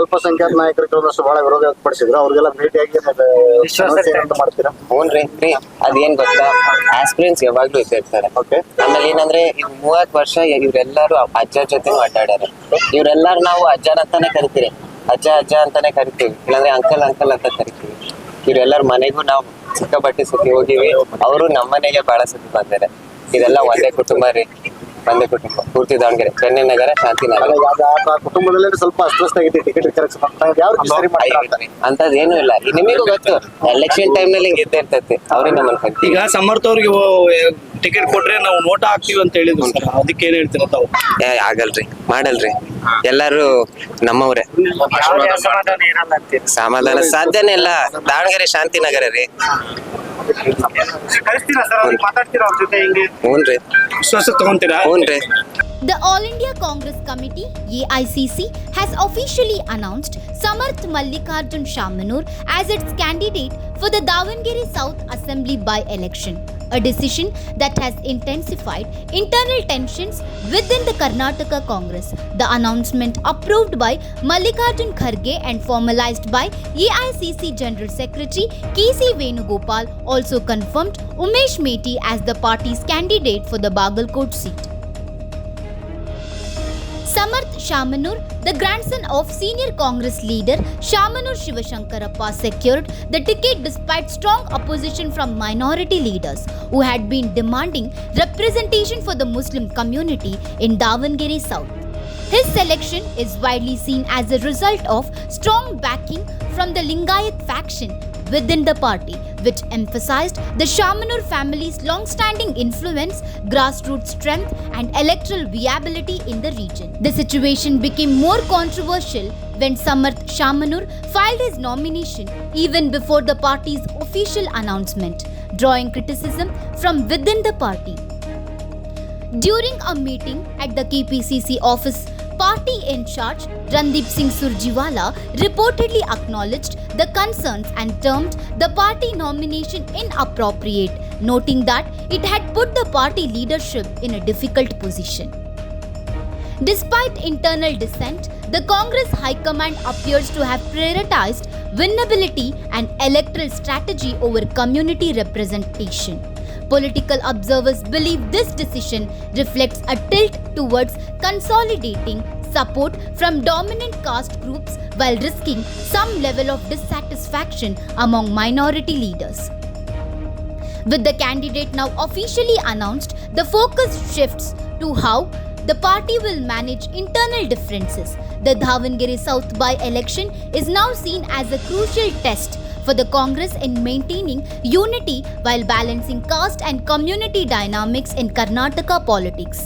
ಅಲ್ಪಸಂಖ್ಯಾತ ನಾಯಕರು ಕೆಲವಷ್ಟು ಬಹಳ ವಿರೋಧ ವ್ಯಕ್ತಪಡಿಸಿದ್ರು. ಅವ್ರಿಗೆಲ್ಲ ಭೇಟಿಯಾಗಿ ಮಾಡ್ತೀರಾ? ಹ್ಞೂನ್ರಿ ಅದೇನ್ ಗೊತ್ತಾ, ಆಸ್ಪಿರೆಂಟ್ಸ್ ಯಾವಾಗ್ಲೂ ಇರ್ತಾರೆ. ಆಮೇಲೆ ಏನಂದ್ರೆ 30 ವರ್ಷ ಇವ್ರೆಲ್ಲಾರು ಅಜ್ಜ ಜೊತೆ ಅಡ್ಡಾಡ್ಯಾರ. ಇವ್ರೆಲ್ಲಾರು ನಾವು ಅಜ್ಜನ ಅಂತಾನೆ ಕರಿತೀವಿ, ಅಜ್ಜ ಅಂತಾನೆ ಕರಿತೀವಿ, ಇಲ್ಲಾಂದ್ರೆ ಅಂಕಲ್ ಅಂತ ಕರಿತೀವಿ. ಇವ್ರೆಲ್ಲಾರ ಮನೆಗೂ ನಾವು ಸಿಕ್ಕಾಪಟ್ಟೆ ಸತಿ ಹೋಗಿವಿ. ಅವರು ನಮ್ಮ ಮನೆಗೆ ಬಹಳ ಸತಿ ಬಂದಾರೆ. ಇದೆಲ್ಲ ಒಂದೇ ಕುಟುಂಬ ರೀ, ಒಂದೇ ಕುಟುಂಬ. ಪೂರ್ತಿ ದಾವಣಗೆರೆ, ಚೆನ್ನೈನಗರ, ಶಾಂತಿನಗರ. ಕುಟುಂಬದಲ್ಲಿ ಸ್ವಲ್ಪ ಅಸ್ವಸ್ಥ ಆಗಿದೆ ಟಿಕೆಟ್ ಅಂತದ್ ಏನು ಇಲ್ಲ. ನಿಮಗೂ ಗೊತ್ತು, ಎಲೆಕ್ಷನ್ ಟೈಮ್ ನಲ್ಲಿ ಹಿಂಗೆ ಇದ್ದೇ ಇರ್ತೈತಿ. ಅವ್ರಿಗೆ ನಮ್ಮನ್ನ ಕರಿತೀವಿ. ಈಗ ಸಮರ್ಥ ಅವ್ರಿಗೆ ಟಿಕೆಟ್ ಕೊಟ್ರೆ ನಾವು ನೋಟ ಹಾಕ್ತಿವಿ ಅಂತ ಹೇಳಿದ್ರು ಸರ್, ಅದಕ್ಕೆ ಏನ್ ಹೇಳ್ತೀರ ತಾವು? ಆಗಲ್ರಿ, ಮಾಡಲ್ರಿ. ಎಲ್ಲಾರು ನಮ್ಮವ್ರೆ. ಸಮಾಧಾನ ಸಾಧ್ಯನೇ ಇಲ್ಲ. ದಾವಣಗೆರೆ ಶಾಂತಿನಗರ ರೀ. ಹ್ಞೂನ್ರಿ, ವಿಶ್ವಾಸ ತಗೊಂತೀರಾ? ಹ್ಞೂನ್ರಿ. The All India Congress Committee (AICC) has officially announced Samarth Mallikarjun Shamanur as its candidate for the Davanagere South Assembly by-election, a decision that has intensified internal tensions within the Karnataka Congress. The announcement, approved by Mallikarjun Kharge and formalised by AICC General Secretary Venugopal, also confirmed Umesh Meti as the party's candidate for the Bagalkot seat. Samarth Shamanur, the grandson of senior Congress leader Shamanur Shivashankarappa, secured the ticket despite strong opposition from minority leaders who had been demanding representation for the Muslim community in Davanagere South. His selection is widely seen as a result of strong backing from the Lingayat faction within the party, which emphasized the Shamanur family's long-standing influence, grassroots strength, and electoral viability in the region. The situation became more controversial when Samarth Shamanur filed his nomination even before the party's official announcement, drawing criticism from within the party. During a meeting at the KPCC office, party in charge Randeep Singh Surjewala reportedly acknowledged the concerns and termed the party nomination inappropriate, noting that it had put the party leadership in a difficult position. Despite internal dissent, the Congress High Command appears to have prioritized winnability and electoral strategy over community representation. Political observers believe this decision reflects a tilt towards consolidating support from dominant caste groups while risking some level of dissatisfaction among minority leaders. With the candidate now officially announced, the focus shifts to how the party will manage internal differences. The Davanagere South by-election is now seen as a crucial test for the Congress in maintaining unity while balancing caste and community dynamics in Karnataka politics.